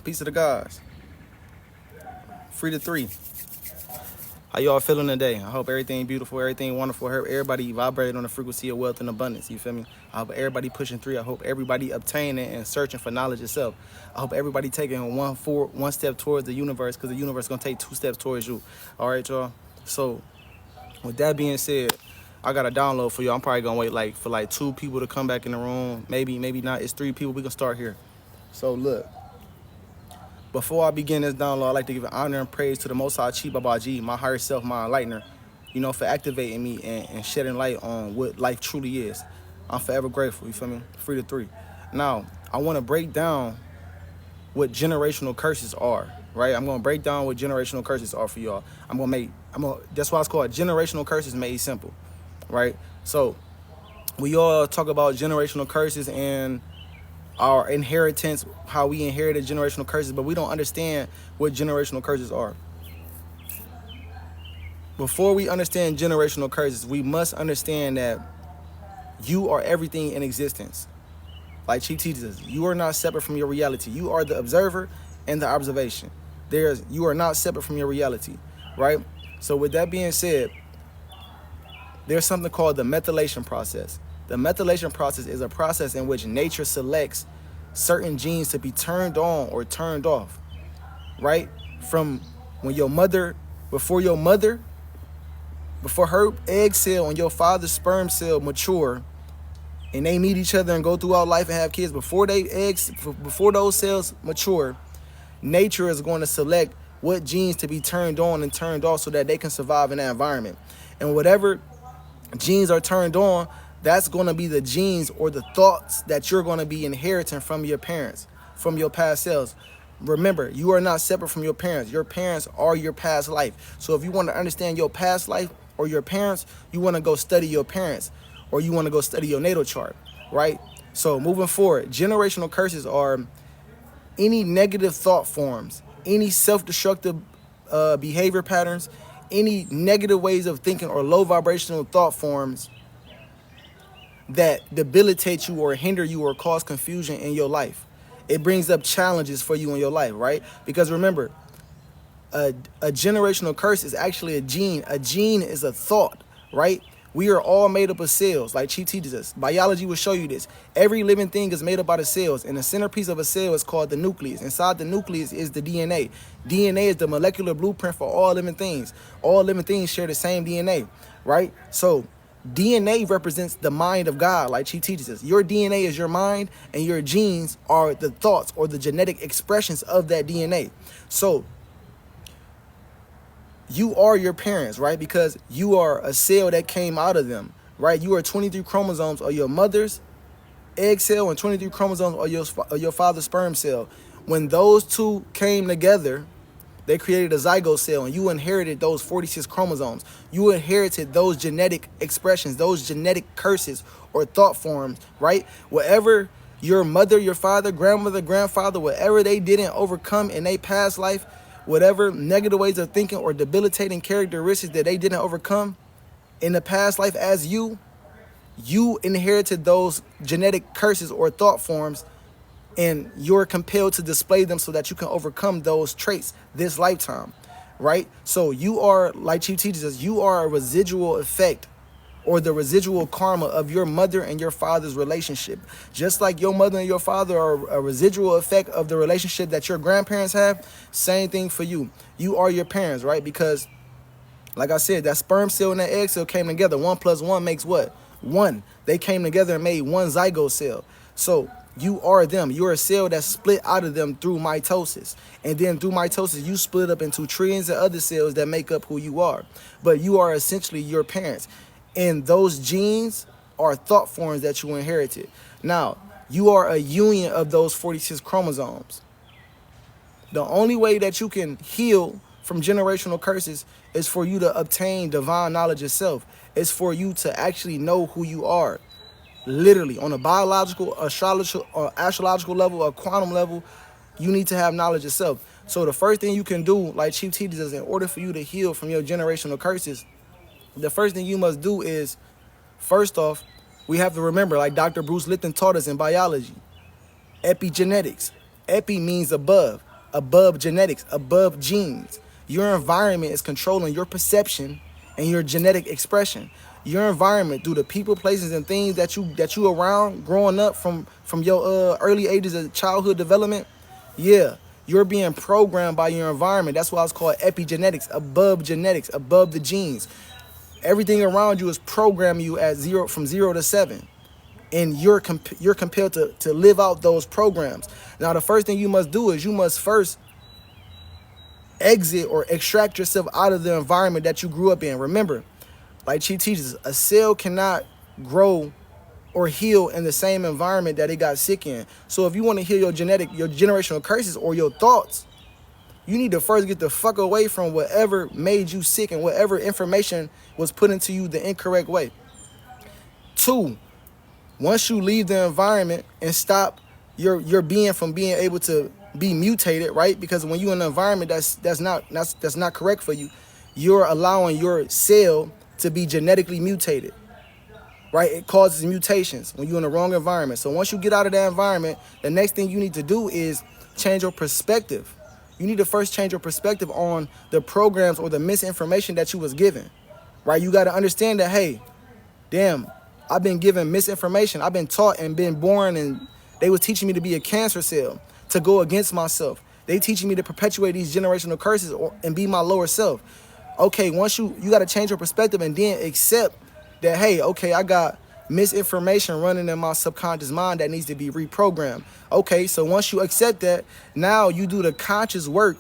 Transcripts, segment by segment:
Peace to the guys. Free to three. How y'all feeling today? I hope everything beautiful, everything wonderful. I hope everybody vibrating on the frequency of wealth and abundance. You feel me? I hope everybody pushing three. I hope everybody obtaining and searching for knowledge itself. I hope everybody taking one step towards the universe, because the universe gonna take 2 steps towards you. All right, y'all. So with that being said, I got a download for you. I'm probably gonna wait for 2 people to come back in the room. Maybe not. It's 3 people. We can start here. So look. Before I begin this download, I'd like to give honor and praise to the Most High Chief Babaji, my higher self, my enlightener, for activating me and shedding light on what life truly is. I'm forever grateful, you feel me? Free to three. Now, I want to break down what generational curses are, right? I'm going to break down what generational curses are for y'all. That's why it's called generational curses made simple, right? So, we all talk about generational curses and our inheritance, how we inherited generational curses, but we don't understand what generational curses are. Before we understand generational curses, we must understand that you are everything in existence. Like Chief teaches us, you are not separate from your reality. You are the observer and the observation. You are not separate from your reality, right? So with that being said, there's something called the methylation process. The methylation process is a process in which nature selects certain genes to be turned on or turned off, right? From when before her egg cell and your father's sperm cell mature and they meet each other and go throughout life and have kids, before those cells mature, nature is going to select what genes to be turned on and turned off so that they can survive in that environment. And whatever genes are turned on, that's going to be the genes or the thoughts that you're going to be inheriting from your parents, from your past selves. Remember, you are not separate from your parents. Your parents are your past life. So if you want to understand your past life or your parents, you want to go study your parents, or you want to go study your natal chart, right? So moving forward, generational curses are any negative thought forms, any self-destructive behavior patterns, any negative ways of thinking or low vibrational thought forms that debilitate you or hinder you or cause confusion in your life. It brings up challenges for you in your life, right? Because remember, a generational curse is actually a gene. A gene is a thought, right? We are all made up of cells, like Chi teaches us. Biology will show you this. Every living thing is made up out of cells, and the centerpiece of a cell is called the nucleus. Inside the nucleus is the DNA. DNA is the molecular blueprint for all living things. All living things share the same DNA, right? So DNA represents the mind of God, like she teaches us. Your DNA is your mind, and your genes are the thoughts or the genetic expressions of that DNA. So you are your parents, right? Because you are a cell that came out of them, right? You are 23 chromosomes of your mother's egg cell and 23 chromosomes of your father's sperm cell. When those two came together, they created a zygote cell, and you inherited those 46 chromosomes. You inherited those genetic expressions, those genetic curses or thought forms, right? Whatever your mother, your father, grandmother, grandfather, whatever they didn't overcome in their past life, whatever negative ways of thinking or debilitating characteristics that they didn't overcome in the past life as you inherited those genetic curses or thought forms, and you're compelled to display them so that you can overcome those traits this lifetime, right? So you are, like Chief teaches us, you are a residual effect or the residual karma of your mother and your father's relationship. Just like your mother and your father are a residual effect of the relationship that your grandparents have, same thing for you. You are your parents, right? Because, like I said, that sperm cell and that egg cell came together. 1 + 1 makes what? 1. They came together and made one zygote cell. So you are them. You're a cell that's split out of them through mitosis. And then through mitosis, you split up into trillions of other cells that make up who you are. But you are essentially your parents. And those genes are thought forms that you inherited. Now, you are a union of those 46 chromosomes. The only way that you can heal from generational curses is for you to obtain divine knowledge itself. It's for you to actually know who you are. Literally, on a biological, astrological level, a quantum level, you need to have knowledge yourself. So the first thing you can do, like Chief teaches us, in order for you to heal from your generational curses, the first thing you must do is, first off, we have to remember, like Dr. Bruce Lipton taught us in biology, epigenetics. Epi means above. above genetics, above genes. Your environment is controlling your perception and your genetic expression. Your environment, through the people, places, and things that you around growing up from your early ages of childhood development, yeah, you're being programmed by your environment. That's why it's called epigenetics, genetics, above the genes. Everything around you is programming you at zero, from 0 to 7, and you're compelled to live out those programs. Now, the first thing you must do is you must first exit or extract yourself out of the environment that you grew up in. Remember, like Chi teaches, a cell cannot grow or heal in the same environment that it got sick in. So if you want to heal your generational curses or your thoughts, you need to first get the fuck away from whatever made you sick and whatever information was put into you the incorrect way. 2, once you leave the environment and stop your being from being able to be mutated, right? Because when you're in an environment that's not correct for you, you're allowing your cell to be genetically mutated, right? It causes mutations when you're in the wrong environment. So once you get out of that environment, the next thing you need to do is change your perspective. You need to first change your perspective on the programs or the misinformation that you was given, right? You got to understand that, hey, damn, I've been given misinformation. I've been taught and been born, and they was teaching me to be a cancer cell, to go against myself. They teaching me to perpetuate these generational curses and be my lower self. Okay, once you got to change your perspective and then accept that, hey, okay, I got misinformation running in my subconscious mind that needs to be reprogrammed. Okay, so once you accept that, now you do the conscious work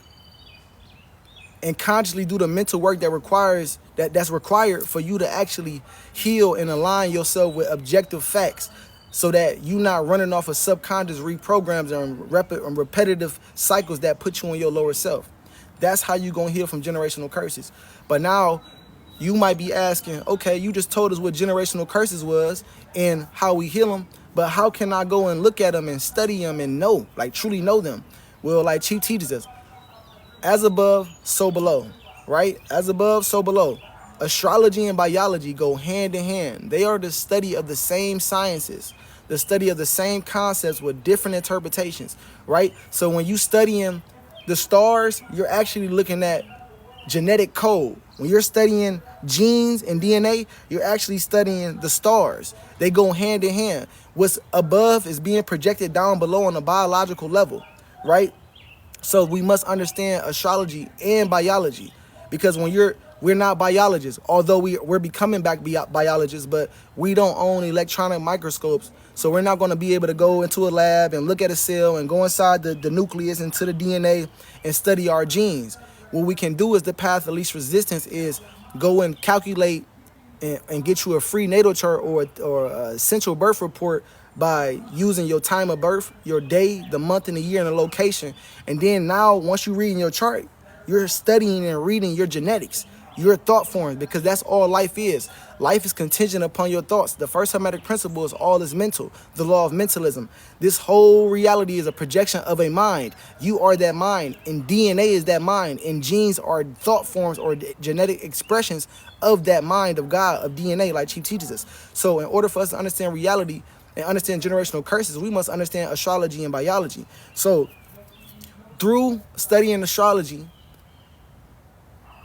and consciously do the mental work that's required for you to actually heal and align yourself with objective facts, so that you're not running off of subconscious reprograms and repetitive cycles that put you on your lower self. That's how you gonna heal from generational curses. But now you might be asking, okay, you just told us what generational curses was and how we heal them, but how can I go and look at them and study them and know, like truly know them? Well, like Chief teaches us, as above, so below, right? As above, so below. Astrology and biology go hand in hand. They are the study of the same sciences, the study of the same concepts with different interpretations, right? So when you studying the stars, you're actually looking at genetic code. When you're studying genes and DNA, you're actually studying the stars. They go hand in hand. What's above is being projected down below on a biological level, right? So we must understand astrology and biology, because we're not biologists, although we're becoming biologists, but we don't own electronic microscopes. So we're not going to be able to go into a lab and look at a cell and go inside the nucleus into the DNA and study our genes. What we can do is the path of least resistance is go and calculate and get you a free natal chart or a central birth report by using your time of birth, your day, the month, and the year, and the location. And then now, once you read in your chart, you're studying and reading your genetics, your thought forms, because that's all life is. Life is contingent upon your thoughts. The first hermetic principle is all is mental, the law of mentalism. This whole reality is a projection of a mind. You are that mind, and DNA is that mind, and genes are thought forms or genetic expressions of that mind of God, of DNA, like Chief teaches us. So in order for us to understand reality and understand generational curses, we must understand astrology and biology. So through studying astrology,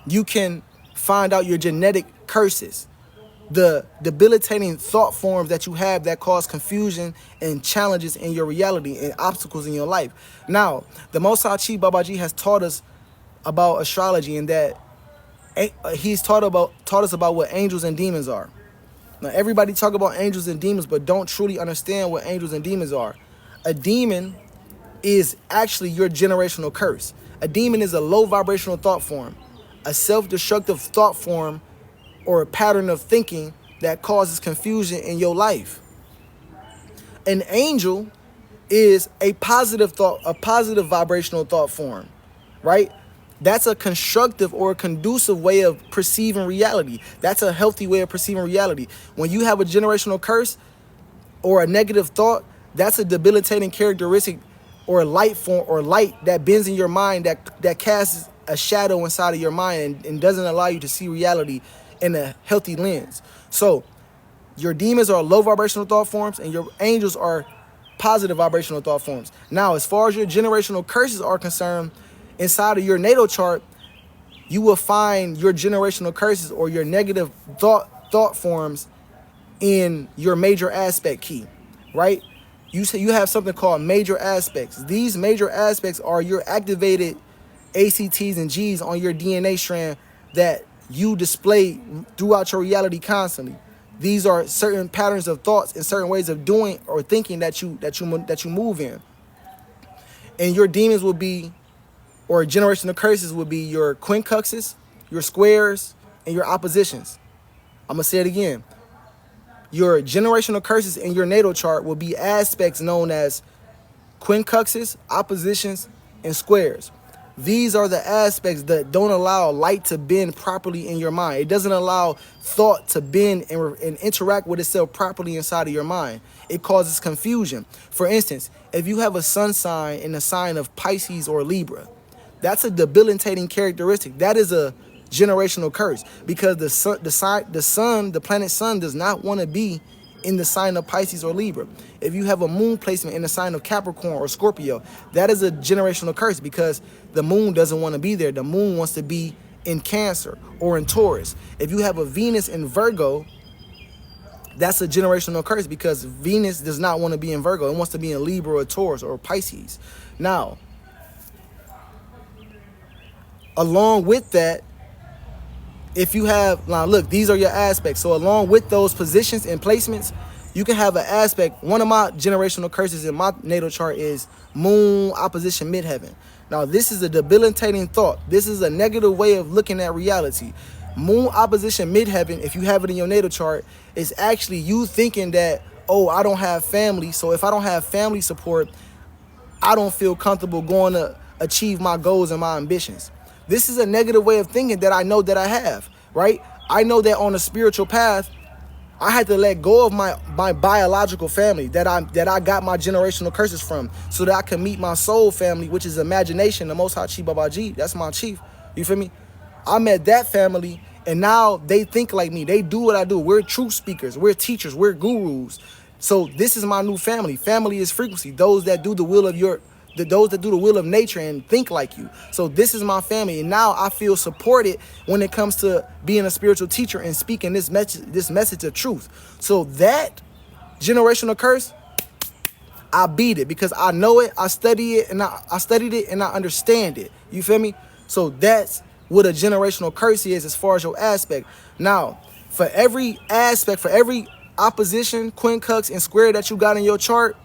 you can find out your genetic curses, the debilitating thought forms that you have that cause confusion and challenges in your reality and obstacles in your life. Now, the Most High Chief Babaji has taught us about astrology, and that he's taught us about what angels and demons are. Now, everybody talk about angels and demons, but don't truly understand what angels and demons are. A demon is actually your generational curse. A demon is a low vibrational thought form, a self-destructive thought form or a pattern of thinking that causes confusion in your life. An angel is a positive vibrational thought form, right? That's a constructive or a conducive way of perceiving reality. That's a healthy way of perceiving reality. When you have a generational curse or a negative thought, that's a debilitating characteristic or a light form or light that bends in your mind that casts a shadow inside of your mind and doesn't allow you to see reality in a healthy lens. So your demons are low vibrational thought forms, and your angels are positive vibrational thought forms. Now, as far as your generational curses are concerned, inside of your natal chart, you will find your generational curses or your negative thought forms in your major aspect key, right? You have something called major aspects. These major aspects are your activated ACTs and Gs on your DNA strand that you display throughout your reality constantly. These are certain patterns of thoughts and certain ways of doing or thinking that you move in. And your demons will be, or generational curses will be, your quincunxes, your squares, and your oppositions. I'm gonna say it again. Your generational curses in your natal chart will be aspects known as quincunxes, oppositions, and squares. These are the aspects that don't allow light to bend properly in your mind. It doesn't allow thought to bend and interact with itself properly inside of your mind. It causes confusion. For instance, if you have a sun sign in the sign of Pisces or Libra, that's a debilitating characteristic. That is a generational curse, because the planet sun does not want to be in the sign of Pisces or Libra. If you have a moon placement in the sign of Capricorn or Scorpio, that is a generational curse, because the moon doesn't want to be there. The moon wants to be in Cancer or in Taurus. If you have a Venus in Virgo, that's a generational curse, because Venus does not want to be in Virgo. It wants to be in Libra or Taurus or Pisces. Now, along with that, if you have, now look, these are your aspects. So along with those positions and placements, you can have an aspect. One of my generational curses in my natal chart is moon opposition midheaven. Now, this is a debilitating thought. This is a negative way of looking at reality. Moon opposition midheaven, if you have it in your natal chart, is actually you thinking that, oh, I don't have family, so if I don't have family support, I don't feel comfortable going to achieve my goals and my ambitions. This is a negative way of thinking that I know that I have, right? I know that on a spiritual path, I had to let go of my biological family that I got my generational curses from, so that I can meet my soul family, which is imagination, the Most High Chief Babaji. That's my chief. You feel me? I met that family, and now they think like me. They do what I do. We're truth speakers. We're teachers. We're gurus. So this is my new family. Family is frequency. Those that do the will of those that do the will of nature and think like you. So this is my family, and now I feel supported when it comes to being a spiritual teacher and speaking this message of truth. So that generational curse, I beat it, because I know it, I studied it, and I understand it. You feel me? So that's what a generational curse is as far as your aspect. Now, for every aspect, for every opposition, quincunx, and square that you got in your chart,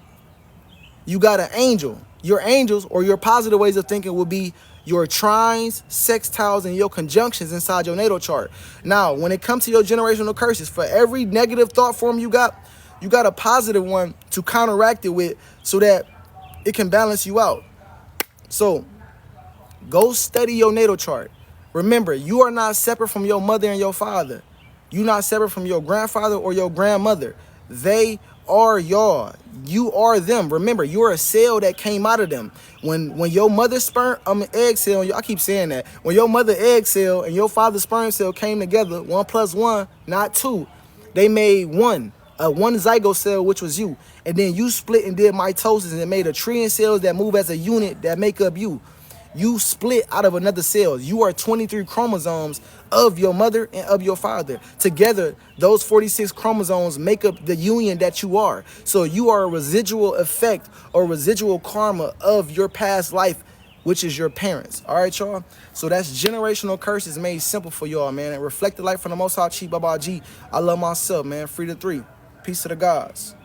you got an angel. Your angels, or your positive ways of thinking, will be your trines, sextiles, and your conjunctions inside your natal chart. Now, when it comes to your generational curses, for every negative thought form you got a positive one to counteract it with, so that it can balance you out. So go study your natal chart. Remember, you are not separate from your mother and your father. You're not separate from your grandfather or your grandmother. They are y'all. You are them. Remember, you're a cell that came out of them. When your mother's egg cell, I keep saying that. When your mother egg cell and your father's sperm cell came together, 1 + 1, not 2, they made one zygote cell, which was you. And then you split and did mitosis, and it made a trillion cells that move as a unit that make up you. You split out of another cell. You are 23 chromosomes of your mother and of your father. Together, those 46 chromosomes make up the union that you are. So you are a residual effect or residual karma of your past life, which is your parents. All right, y'all? So that's generational curses made simple for y'all, man. And reflect the light from the Most High Chief Babaji. I love myself, man. Free to 3. Peace to the gods.